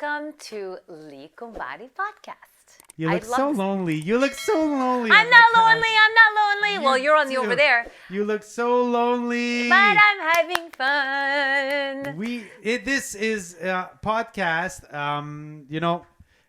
Welcome to Gli Cumbare podcast. You look so lonely. You look so lonely. I'm not lonely. Well, you're on the over there. You look so lonely. But I'm having fun. This is a podcast.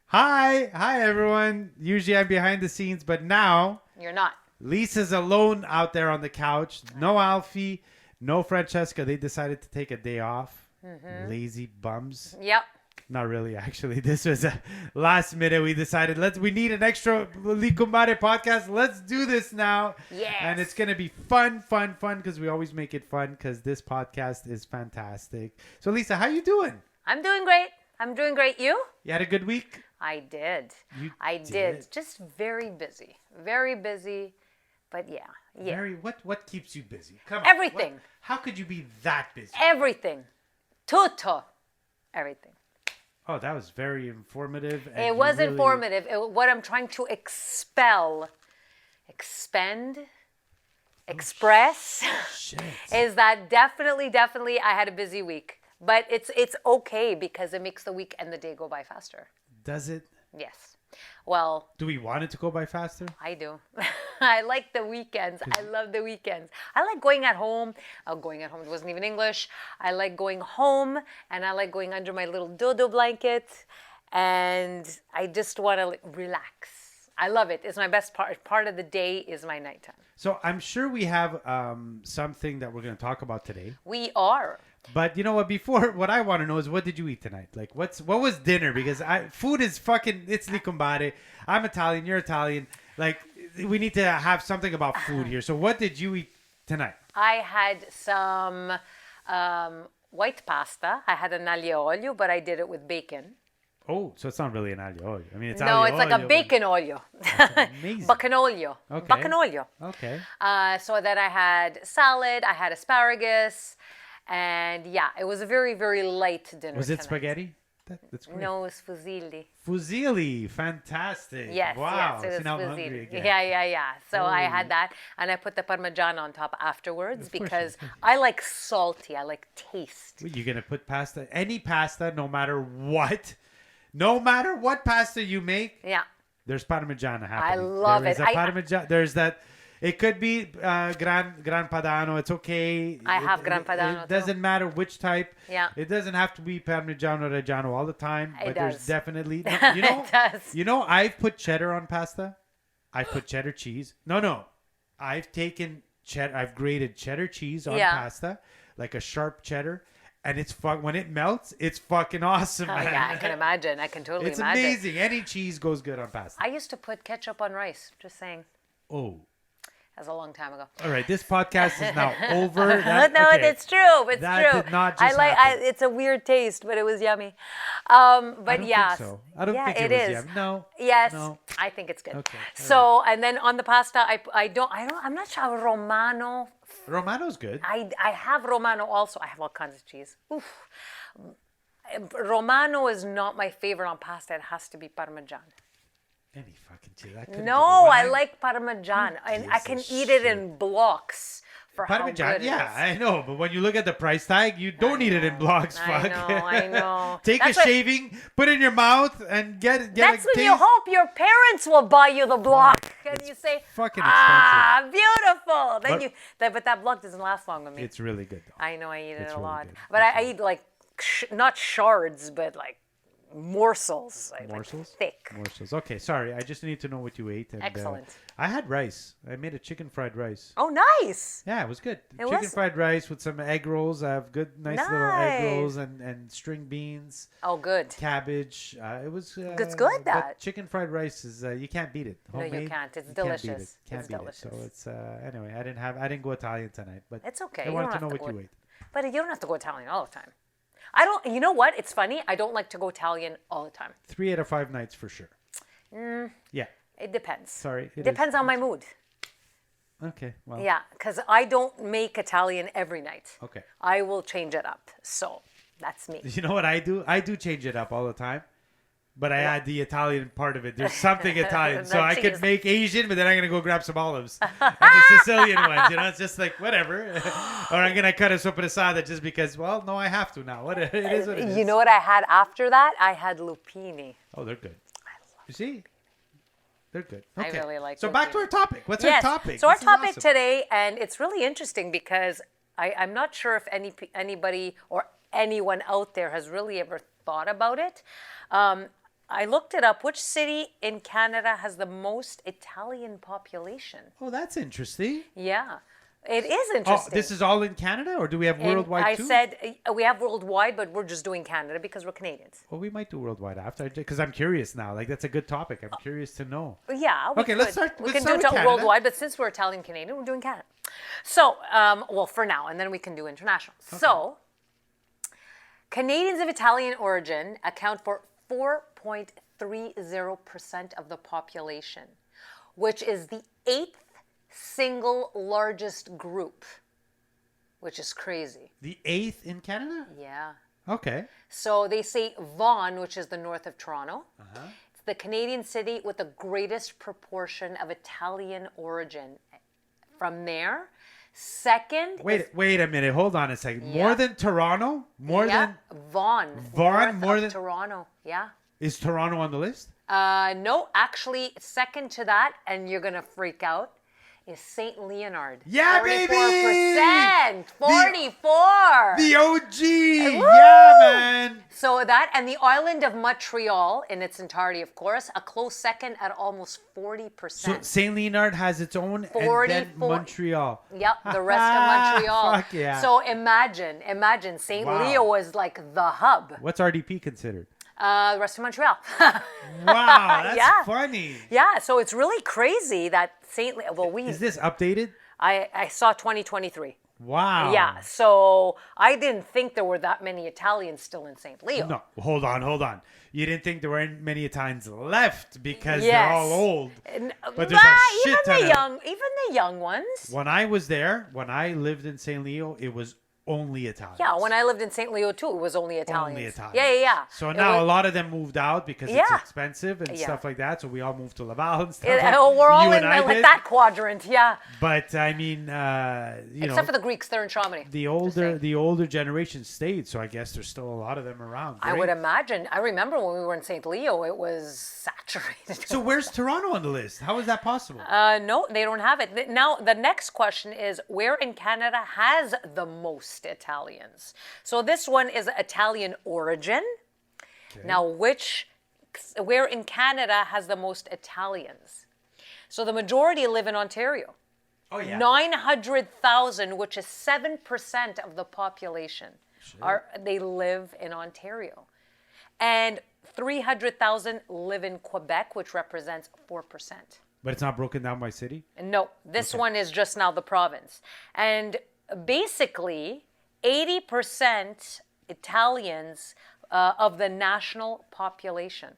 Hi everyone. Usually I'm behind the scenes, but now you're not. Lisa's alone out there on the couch. No Alfie, no Francesca. They decided to take a day off. Mm-hmm. Lazy bums. Yep. Not really, actually. This was a last minute. We decided we need an extra Gli Cumbare podcast. Let's do this now. Yes. And it's going to be fun because we always make it fun because this podcast is fantastic. So, Lisa, how you doing? I'm doing great. You? You had a good week? I did. I did. Just very busy. Very busy. But yeah. What keeps you busy? Come on. Everything. How could you be that busy? Everything. Tutto. Everything. Oh, that was very informative. It was informative. What I'm trying to expend, express, is that definitely I had a busy week. But it's okay because it makes the week and the day go by faster. Does it? Yes. Well, do we want it to go by faster? I do. I like the weekends. I love the weekends. I like going at home. Going at home, it wasn't even English. I like going home and I like going under my little dodo blanket and I just want to relax. I love it. It's my best part. Part of the day is my nighttime. So I'm sure we have something that we're going to talk about today. We are. But you know what? Before, what I want to know is what did you eat tonight? Like, what was dinner? Because food is it's Gli Cumbare. I'm Italian. You're Italian. Like, we need to have something about food here. So what did you eat tonight? I had some white pasta. I had an aglio olio, but I did it with bacon. Oh, so it's not really an aglio olio. I mean, it's no, it's like a bacon olio. Amazing. Baccanolio. Okay. Baccanolio. Okay. So then I had salad. I had asparagus. And yeah, it was a very, very light dinner. Was it tonight. Spaghetti? That's great. No, it was fusilli. Fusilli, fantastic. Yes, wow. yes, it was See, now I'm fusilli. hungry again. Yeah. So I had that, and I put the Parmigiano on top afterwards because I like salty. I like taste. Well, you're gonna put pasta, any pasta, no matter what pasta you make. Yeah. There's Parmigiano happening. I love it. Parmigiano. There's that. It could be Gran Padano. It's okay. I have Gran Padano. It doesn't matter which type. Yeah. It doesn't have to be Parmigiano Reggiano all the time. It but does. There's definitely. No, it does. You know, I've put cheddar on pasta. I put cheddar cheese. No. I've grated cheddar cheese on pasta, like a sharp cheddar. And when it melts, it's fucking awesome, man. Yeah, I can imagine. I can totally imagine. It's amazing. Any cheese goes good on pasta. I used to put ketchup on rice. Just saying. Oh. That was a long time ago. All right, this podcast is now over. It's true. It's that true. Did not just happen. It's a weird taste, but it was yummy. But I don't think so. I don't think it was yummy. No. Yes. No. I think it's good. Okay. So, and then on the pasta, I'm not sure. Romano. Romano's good. I have Romano also. I have all kinds of cheese. Oof. Romano is not my favorite on pasta. It has to be Parmesan. Any fucking cheese. No, I like Parmesan. And I can eat it in blocks for Parmesan, how good it is. I know. But when you look at the price tag, you don't eat it in blocks, fuck. I know. Take a shaving, put it in your mouth, and get That's when you hope your parents will buy you the block. And you say, fucking expensive. Beautiful. But that block doesn't last long with me. It's really good, though. I know, I eat it a really lot. good. But I eat like, not shards, but like, morsels. Morsels? Thick. Morsels. Okay, sorry. I just need to know what you ate. And, excellent. I had rice. I made a chicken fried rice. Oh, nice. Yeah, it was good. Chicken fried rice with some egg rolls. I have nice little egg rolls and string beans. Oh, good. Cabbage. It was... it's good, that. But chicken fried rice is... you can't beat it. Homemade, no, you can't. It's delicious. Can't beat it. So it's... anyway, I didn't go Italian tonight. But it's okay. I wanted to know what you ate. But you don't have to go Italian all the time. You know what? It's funny. I don't like to go Italian all the time. 3 out of 5 nights for sure. Yeah. It depends. Sorry. It depends on my mood. Okay. Well. Yeah, because I don't make Italian every night. Okay. I will change it up. So that's me. You know what I do? I do change it up all the time. but I add the Italian part of it. There's something Italian. So I could cheese. make Asian, but then I'm going to go grab some olives. And the Sicilian ones, it's just like, whatever. Or I'm going to cut a sopa de sada just because, well, no, I have to now. It is what it is. You know what I had after that? I had lupini. Oh, they're good. You see? They're good. I Okay. really like So back to lupini. our topic. What's our topic? So our This is topic awesome. today, and it's really interesting because I'm not sure if anybody or anyone out there has really ever thought about it. I looked it up. Which city in Canada has the most Italian population? Oh, that's interesting. Yeah, it is Oh, interesting. this is all in Canada, or do we have And worldwide I too? said we have worldwide, but we're just doing Canada because we're Canadians. Well, we might do worldwide after, because I'm curious now. Like, that's a good topic. I'm curious to know. Yeah. Okay, let's could. start- We let's can start do with it Canada. worldwide, but since we're Italian Canadian, we're doing Canada. So, well, for now, and then we can do international. So, Canadians of Italian origin account for 4.30% of the population, which is the 8th single largest group, which is crazy. The 8th in Canada? Yeah. Okay. So they say Vaughan, which is the north of Toronto. Uh-huh. It's the Canadian city with the greatest proportion of Italian origin. From there, second. Wait a minute. Hold on a second. Yeah. More than Toronto? More Yeah, Vaughan. Vaughan, north more of than- Toronto. Yeah. Is Toronto on the list? No, actually, second to that, and you're gonna freak out, is Saint Leonard. Yeah, baby! 44%. 44. The OG! Woo! Yeah, man! So that and the island of Montreal in its entirety, of course, a close second at almost 40%. So St. Leonard has its own, and then 44. Montreal. Yep, the rest of Montreal. Fuck yeah. So imagine St. Wow. Leo was like the hub. What's RDP considered? The rest of Montreal. Wow, that's Yeah. funny. Yeah, so it's really crazy that St. Leo. Well, Is this updated? I saw 2023. Wow. Yeah, so I didn't think there were that many Italians still in St. Leo. No, hold on. You didn't think there were many Italians left because Yes. they're all old. But there's Nah, a shit ton of... even the young ones. When I was there, when I lived in St. Leo, it was only Italians. Yeah, when I lived in St. Leo too, it was only Italians. Only Italians. Yeah. So It now was- a lot of them moved out because Yeah. it's expensive and Yeah. stuff like that. So we all moved to Laval and stuff. we're all you in and I like did. that quadrant, yeah. But I mean, Except for the Greeks, they're in Chamonix. the saying. older generation stayed. So I guess there's still a lot of them around. I Great. would imagine. I remember when we were in St. Leo, it was saturated. So where's Toronto on the list? How is that possible? No, they don't have it. Now, the next question is where in Canada has the most Italians? So this one is Italian origin. Now, where in Canada has the most Italians? So the majority live in Ontario. Oh yeah. 900,000, which is 7% of the population, they live in Ontario. And 300,000 live in Quebec, which represents 4%. But it's not broken down by city? No, this one is just now the province. And basically, 80% Italians of the national population.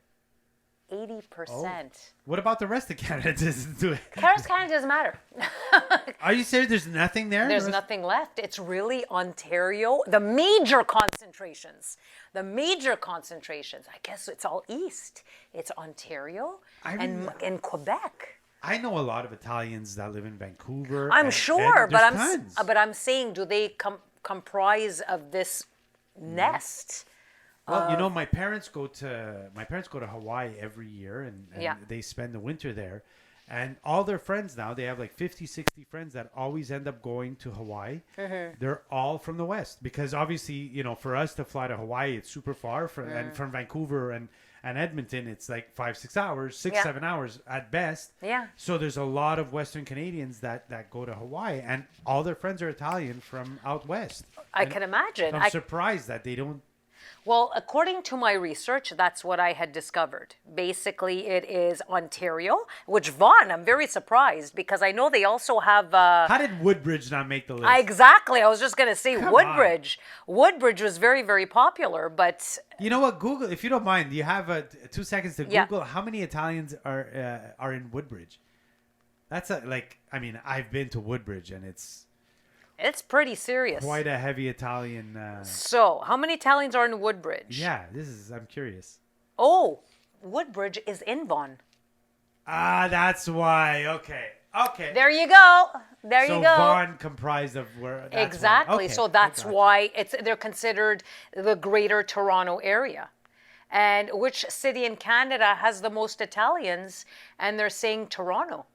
80%. What about the rest of Canada? Doesn't do it. Canada doesn't matter. Are you serious? There's nothing there? There's The rest- nothing left. It's really Ontario. The major concentrations. I guess it's all east. It's Ontario and Quebec. I know a lot of Italians that live in Vancouver. I'm and sure, but there's tons. I'm saying, do they comprise of this nest? Well, you know, my parents go to Hawaii every year, and Yeah. they spend the winter there. And all their friends now, they have like 50, 60 friends that always end up going to Hawaii. Mm-hmm. They're all from the West because obviously, you know, for us to fly to Hawaii, it's super far. And from Vancouver and Edmonton, it's like 5-6 hours, 7 hours at best. Yeah. So there's a lot of Western Canadians that go to Hawaii, and all their friends are Italian from out west. I can imagine. I'm surprised that they don't. Well, according to my research, that's what I had discovered. Basically, it is Ontario, which Vaughan, I'm very surprised because I know they also have. How did Woodbridge not make the list? Exactly. I was just going to say Come Woodbridge. Woodbridge was very, very popular, but You know what? Google, if you don't mind, you have 2 seconds to Yeah. Google how many Italians are in Woodbridge. That's I've been to Woodbridge, and it's it's pretty serious. quite a heavy Italian. So, how many Italians are in Woodbridge? Yeah, I'm curious. Oh, Woodbridge is in Vaughan. Ah, that's why. Okay. Okay. There you go. There So you go. Vaughan comprised of where? That's why. Exactly. Okay, So I that's got you. why they're considered the Greater Toronto Area. And which city in Canada has the most Italians? And they're saying Toronto.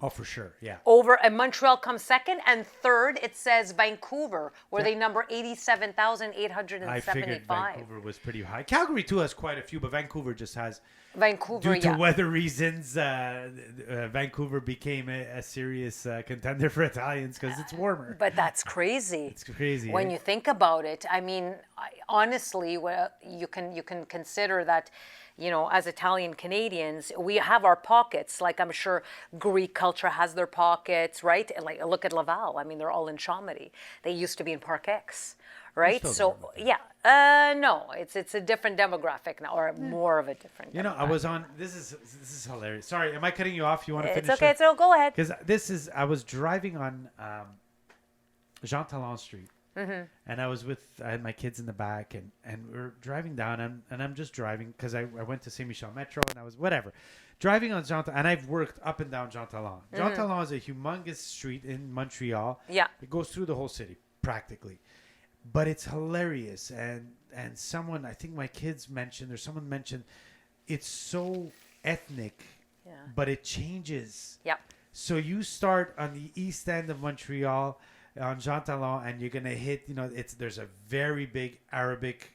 Oh, for sure. Yeah. Over, and Montreal comes second, and third it says Vancouver, where Yeah. they number I figured 87,875. Vancouver was pretty high. Calgary too has quite a few, but Vancouver just has, Vancouver, due to yeah. weather reasons, Vancouver became a serious contender for Italians because it's warmer. But that's crazy. It's crazy. When eh? you think about it. I mean, honestly, well, you can consider that, as Italian Canadians, we have our pockets. Like I'm sure Greek culture has their pockets, right? And like look at Laval. I mean, they're all in Chomedy. They used to be in Park X, right? still So there, yeah, no, it's a different demographic now, or more of a different. I demographic. was on. This is hilarious. Sorry, am I cutting you off? You want to finish? It's okay. So go ahead. Because I was driving on Jean Talon Street, and I had my kids in the back, and we're driving down, and I'm just driving because I went to Saint Michel Metro, and I was whatever, driving on Jean Talon, and I've worked up and down Jean Talon. Jean Talon is a humongous street in Montreal. Yeah. It goes through the whole city practically, but it's hilarious, and someone, I think my kids mentioned, or someone mentioned, it's so ethnic, Yeah. but it changes. Yep. So you start on the east end of Montreal on Jean Talon, and you're gonna hit. There's a very big Arabic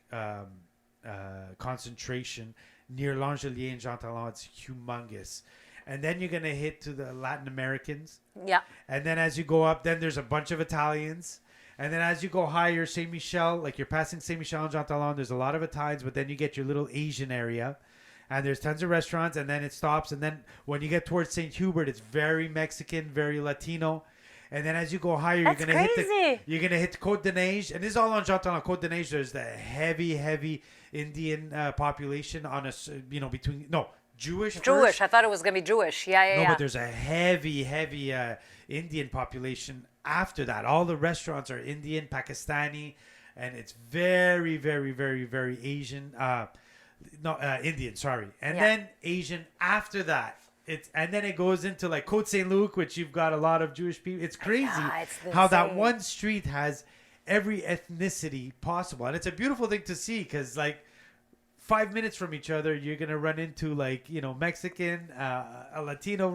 concentration near L'Angelier and Jean Talon. It's humongous, and then you're gonna hit to the Latin Americans, Yeah. and then as you go up, then there's a bunch of Italians. And then as you go higher, Saint Michel, like you're passing Saint Michel and Jean Talon, there's a lot of Italians, but then you get your little Asian area. And there's tons of restaurants, and then it stops. And then when you get towards St. Hubert, it's very Mexican, very Latino. And then as you go higher, That's you're gonna crazy. you're gonna hit Côte de Neige, and this is all on Jean Talon. Côte de Neige, there's the heavy Indian population on between Jewish. Jewish. First. I thought it was gonna be Jewish. Yeah, yeah, No, yeah. but there's a heavy Indian population after that. All the restaurants are Indian, Pakistani, and it's very, very, very, very Asian. Indian, sorry. And Yeah. then Asian after that. And then it goes into like Côte Saint Luc, which you've got a lot of Jewish people. It's crazy it's how that insane. one street has every ethnicity possible. And it's a beautiful thing to see because like 5 minutes from each other, you're going to run into like, Mexican, a Latino,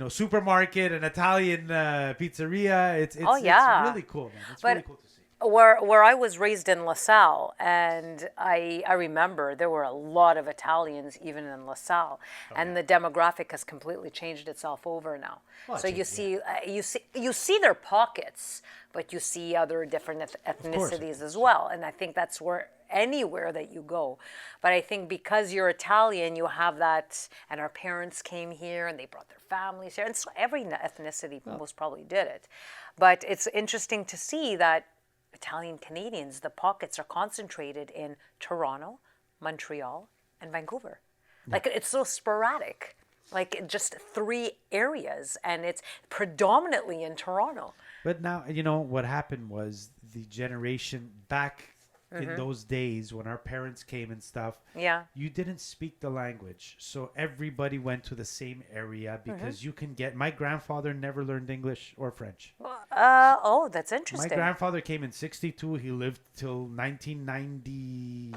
supermarket, an Italian pizzeria. It's yeah. really cool, man. It's But- really cool to see. Where I was raised in LaSalle, and I remember there were a lot of Italians even in LaSalle, and the demographic has completely changed itself over now. Well, So it's- you see their pockets, but you see other different ethnicities as well, and I think that's where anywhere that you go. But I think because you're Italian, you have that, and our parents came here and they brought their families here, and so every ethnicity most probably did it. But it's interesting to see that Italian Canadians, the pockets are concentrated in Toronto, Montreal, and Vancouver. Like it's so sporadic, like just 3 areas, and it's predominantly in Toronto. But now, what happened was the generation back in those days when our parents came and stuff, Yeah. you didn't speak the language. So everybody went to the same area because you can my grandfather never learned English or French. Oh, that's My interesting. grandfather came in 62. He lived till 1990,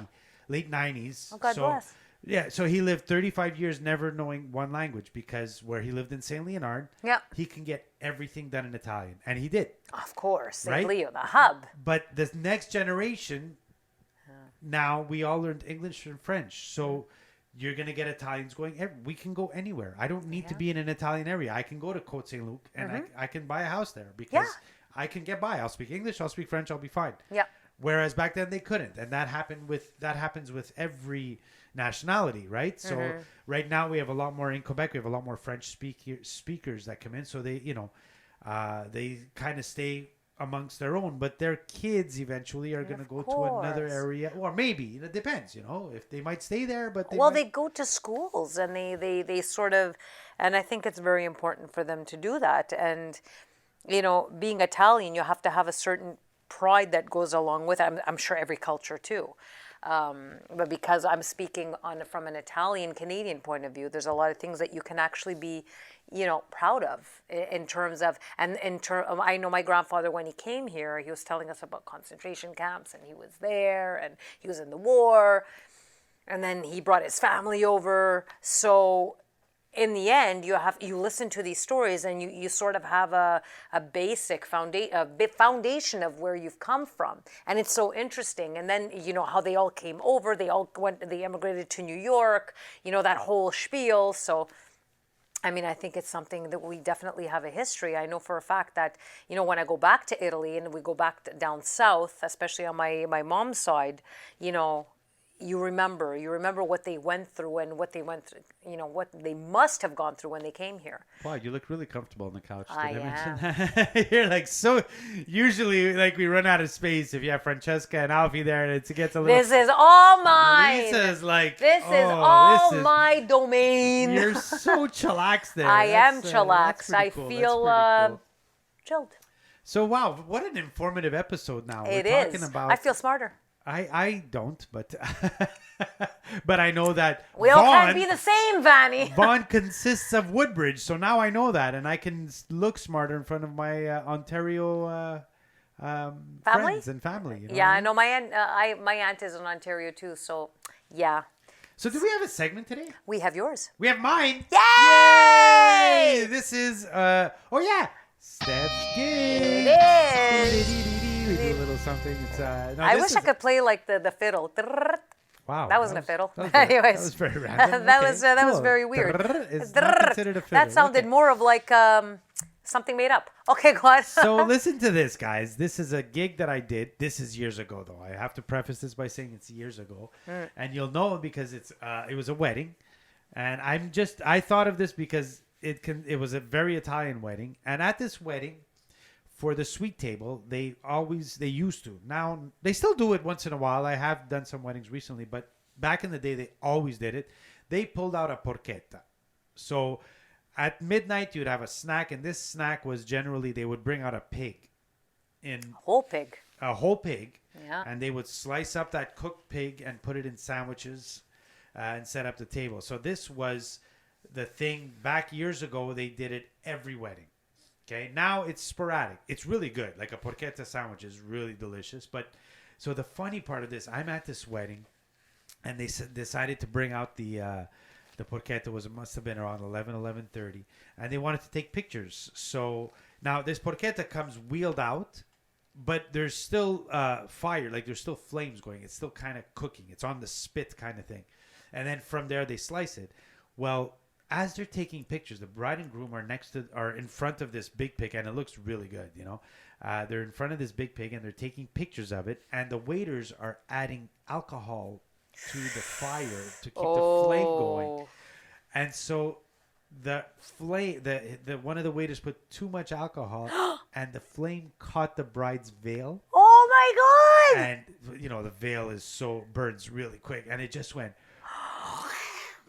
late 90s. Oh, God bless. Yeah, so he lived 35 years never knowing one language because where he lived in St. Leonard, Yeah. he can get everything done in Italian. And he did. Of course, Right? Leo, the hub. But this next generation, now we all learned English and French. So you're going to get Italians going. We can go anywhere. I don't need to be in an Italian area. I can go to Côte Saint Luc and I can buy a house there because I can get by. I'll speak English. I'll speak French. I'll be fine. Yeah. Whereas back then they couldn't. And that happens with every nationality, right? So right now we have a lot more in Quebec. We have a lot more French speakers that come in. So they, they kind of stay amongst their own, but their kids eventually are going to go to another area, or maybe it depends, if they might stay there, but They go to schools and they sort of, and I think it's very important for them to do that. And, being Italian, you have to have a certain pride that goes along with it. I'm sure every culture too. But because I'm speaking from an Italian Canadian point of view, there's a lot of things that you can actually be, proud of in terms of, and I know my grandfather, when he came here, he was telling us about concentration camps, and he was there, and he was in the war, and then he brought his family over. So in the end, you listen to these stories, and you sort of have a basic foundation of where you've come from, and it's so interesting. And then how they all came over, they immigrated to New York, that whole spiel. So I mean, I think it's something that we definitely have a history. I know for a fact that, when I go back to Italy and we go back down south, especially on my mom's side, you remember what they went through and what they went through, what they must have gone through when they came here. Wow, you look really comfortable on the couch. I mention that? You're like, so usually like we run out of space if you have Francesca and Alfie there, and it gets a little. This is all mine. Lisa's like, this is all my domain. You're so chillaxed there. I am chillaxed. I cool. feel cool. chilled. So wow, what an informative episode! Now We're talking is. about. I feel smarter. I don't, but but I know that we all can't be the same, Vanny. Vaughan consists of Woodbridge, so now I know that, and I can look smarter in front of my Ontario friends and family. Yeah, I know my aunt. My aunt is in Ontario too, so yeah. So do we have a segment today? We have yours. We have mine. Yay! This is Stef's Gig. It is. We do a little something. It's I wish I could play like the fiddle. Wow, that wasn't a fiddle. Anyways, that was very random. that was very weird. It's not considered a fiddle. That sounded more of like something made up. Okay, go on. So listen to this, guys. This is a gig that I did. This is years ago, though. I have to preface this by saying it's years ago, and you'll know because it was a wedding, and I thought of this because it was a very Italian wedding, and at this wedding, for the sweet table, they used to. Now, they still do it once in a while. I have done some weddings recently, but back in the day, they always did it. They pulled out a porchetta. So at midnight, you'd have a snack, and this snack was generally, they would bring out a pig. Whole pig. A whole pig. Yeah. And they would slice up that cooked pig and put it in sandwiches and set up the table. So this was the thing. Back years ago, they did it every wedding. Okay, now it's sporadic. It's really good. Like a porchetta sandwich is really delicious. But so the funny part of this, I'm at this wedding, and they decided to bring out the porchetta. Must have been around 11:30, and they wanted to take pictures. So now this porchetta comes wheeled out, but there's still fire. Like there's still flames going. It's still kind of cooking. It's on the spit kind of thing, and then from there they slice it. Well, as they're taking pictures, the bride and groom are in front of this big pig, and it looks really good, They're in front of this big pig, and they're taking pictures of it, and the waiters are adding alcohol to the fire to keep the flame going. And so the flame, the one of the waiters put too much alcohol, and the flame caught the bride's veil. Oh my God! And the veil burns really quick, and it just went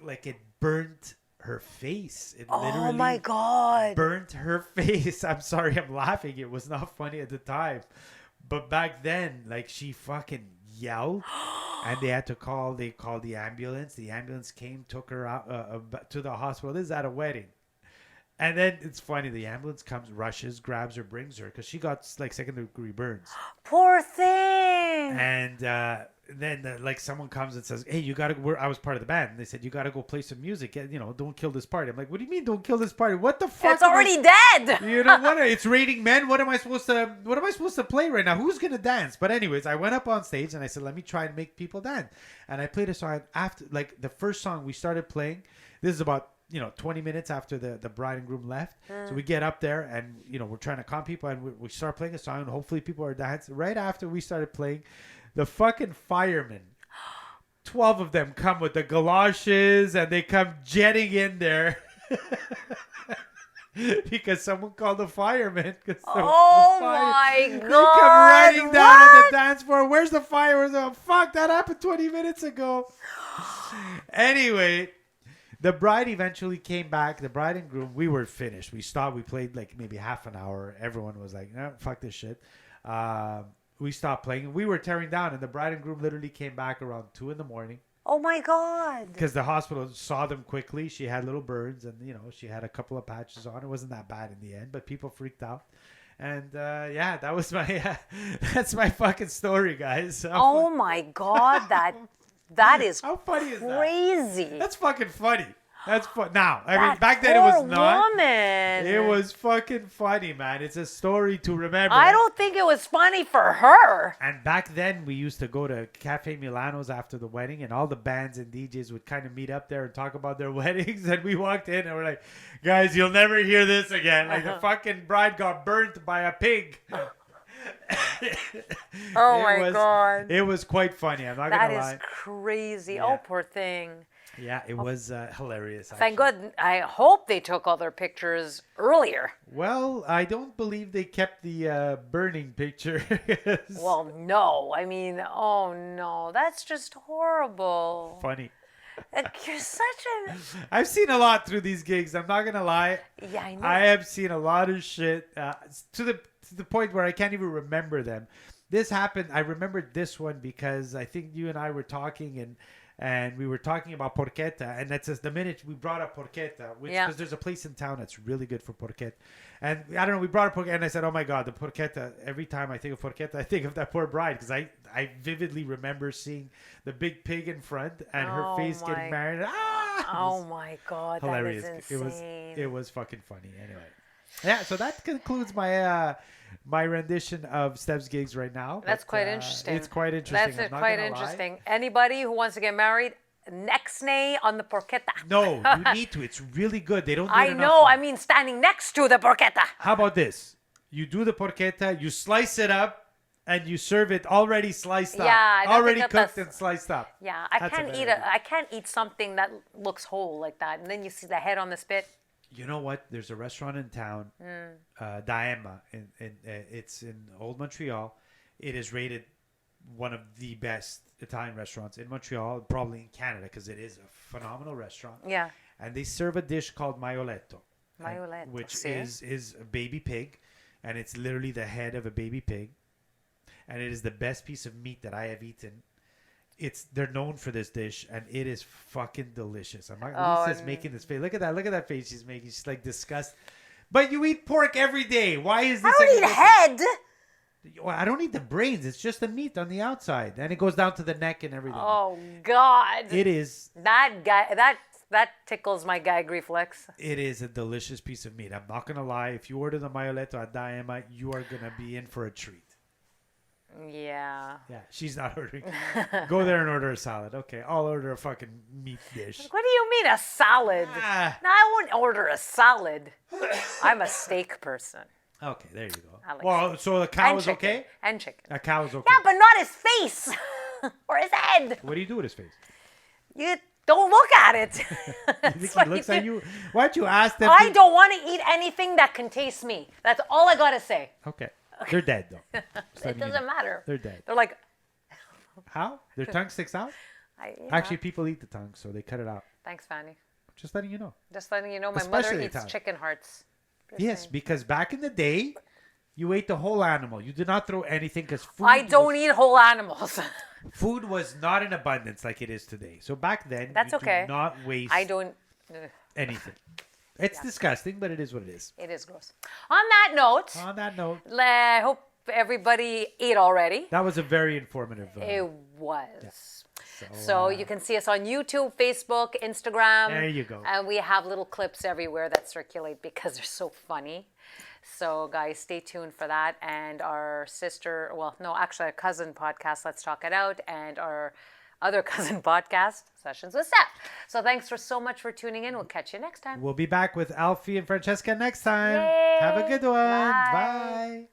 like it burnt her face. It literally oh my God! burnt her face. I'm sorry, I'm laughing. It was not funny at the time, but back then, like she fucking yelled, and they called the ambulance. The ambulance came, took her out to the hospital. This is at a wedding, and then it's funny. The ambulance comes, rushes, grabs her, brings her because she got like second-degree burns. Poor thing. And then like someone comes and says, "Hey, you gotta." I was part of the band. And they said, "You gotta go play some music. Don't kill this party." I'm like, "What do you mean, don't kill this party? What the fuck? It's already dead." You know what? It's Raining Men. What am I supposed to play right now? Who's gonna dance? But anyways, I went up on stage and I said, "Let me try and make people dance." And I played a song after, like the first song we started playing. This is about 20 minutes after the bride and groom left. So we get up there and we're trying to calm people, and we start playing a song, and hopefully people are dancing. Right after we started playing, the fucking firemen, 12 of them come with the galoshes, and they come jetting in there because someone called the firemen. Oh my God! They come running down on the dance floor. Where's the fire? Fuck, that happened 20 minutes ago. Anyway, the bride eventually came back. The bride and groom, we were finished. We stopped. We played like maybe half an hour. Everyone was like, "No, fuck this shit." we stopped playing. We were tearing down, and the bride and groom literally came back around 2 a.m. Oh my God. because the hospital saw them quickly. She had little burns, and she had a couple of patches on. It wasn't that bad in the end, but people freaked out. And yeah, that was my that's my fucking story, guys. Oh my God, that is How funny is that? crazy. That's fucking funny. That's fun. Now, I mean, That back then it was poor not. woman. It was fucking funny, man. It's a story to remember. I don't think it was funny for her. And back then, we used to go to Cafe Milano's after the wedding, and all the bands and DJs would kind of meet up there and talk about their weddings. And we walked in, and we're like, guys, you'll never hear this again. Like, the fucking bride got burnt by a pig. Oh my God. It was quite funny. I'm not That going to is lie. crazy. Yeah. Oh, poor thing. Yeah, it was hilarious. Thank actually. God. I hope they took all their pictures earlier. Well, I don't believe they kept the burning picture. Well, no. I mean, oh no. That's just horrible. Funny. Like, you're such a... I've seen a lot through these gigs. I'm not gonna lie. Yeah, I know. I have seen a lot of shit to the point where I can't even remember them. This happened. I remembered this one because I think you and I were talking and we were talking about porchetta, and that's just the minute we brought up porchetta, which because there's a place in town that's really good for porchetta, and I don't know, we brought up porchetta, and I said, oh my God, the porchetta. Every time I think of porchetta, I think of that poor bride because I vividly remember seeing the big pig in front and her face getting married. Oh my God, Hilarious! That is insane. It was fucking funny. Anyway, yeah. So that concludes my my rendition of Stef's gigs right now. That's but, quite interesting. It's quite interesting. That's I'm not quite gonna interesting. lie. Anybody who wants to get married, next nay on the porchetta. No, you need to. It's really good. They don't do it I enough know. now. I mean, standing next to the porchetta. How about this? You do the porchetta, you slice it up, and you serve it already sliced up. Yeah, I don't already think cooked that's- and sliced up. Yeah, I That's a can't better eat idea. I can't eat something that looks whole like that, and then you see the head on the spit. You know what? There's a restaurant in town, Daema. It's in Old Montreal. It is rated one of the best Italian restaurants in Montreal, probably in Canada, because it is a phenomenal restaurant. Yeah. And they serve a dish called maioletto, Maioletto, which see? is a baby pig, and it's literally the head of a baby pig, and it is the best piece of meat that I have eaten. They're known for this dish, and it is fucking delicious. I'm not. Lisa's making this face. Look at that! Look at that face she's making. She's like disgust. But you eat pork every day. Why is this? I don't any eat different? head. Well, I don't eat the brains. It's just the meat on the outside, and it goes down to the neck and everything. Oh God. It is. That guy. That tickles my gag reflex. It is a delicious piece of meat. I'm not gonna lie. If you order the maioletto at Daema, you are gonna be in for a treat. Yeah. Yeah, she's not ordering. Go there and order a salad. Okay, I'll order a fucking meat dish. What do you mean a salad? Ah. No, I won't order a salad. I'm a steak person. Okay, there you go. I like Well, so the cow And is chicken. okay? And chicken. A cow is okay. Yeah, but not his face or his head. What do you do with his face? You don't look at it. You That's think what he looks you at do. you? Why don't you ask them? I don't want to eat anything that can taste me. That's all I gotta say. Okay. They're dead, though. Just It letting you doesn't know. matter. They're dead. They're like, How? Their tongue sticks out? yeah. Actually, people eat the tongue, so they cut it out. Thanks, Fanny. Just letting you know. Just letting you know, my Especially mother eats Italian. chicken hearts. Just Yes, saying. because back in the day, you ate the whole animal. You did not throw anything because food. I don't eat whole animals. Food was not in abundance like it is today. So back then, That's you okay. do not waste I don't. anything. It's disgusting, but it is what it is. It is gross. On that note, On that note, I hope everybody ate already. that was a very informative. It was. So, So you can see us on YouTube, Facebook, Instagram. There you go. And we have little clips everywhere that circulate because they're so funny. So guys, stay tuned for that. And our sister, well, no, actually our cousin podcast, Let's Talk It Out, and our other cousin podcast, Sessions with Stef. So thanks for so much for tuning in. We'll catch you next time. We'll be back with Alfie and Francesca next time. Yay. Have a good one. Bye. Bye.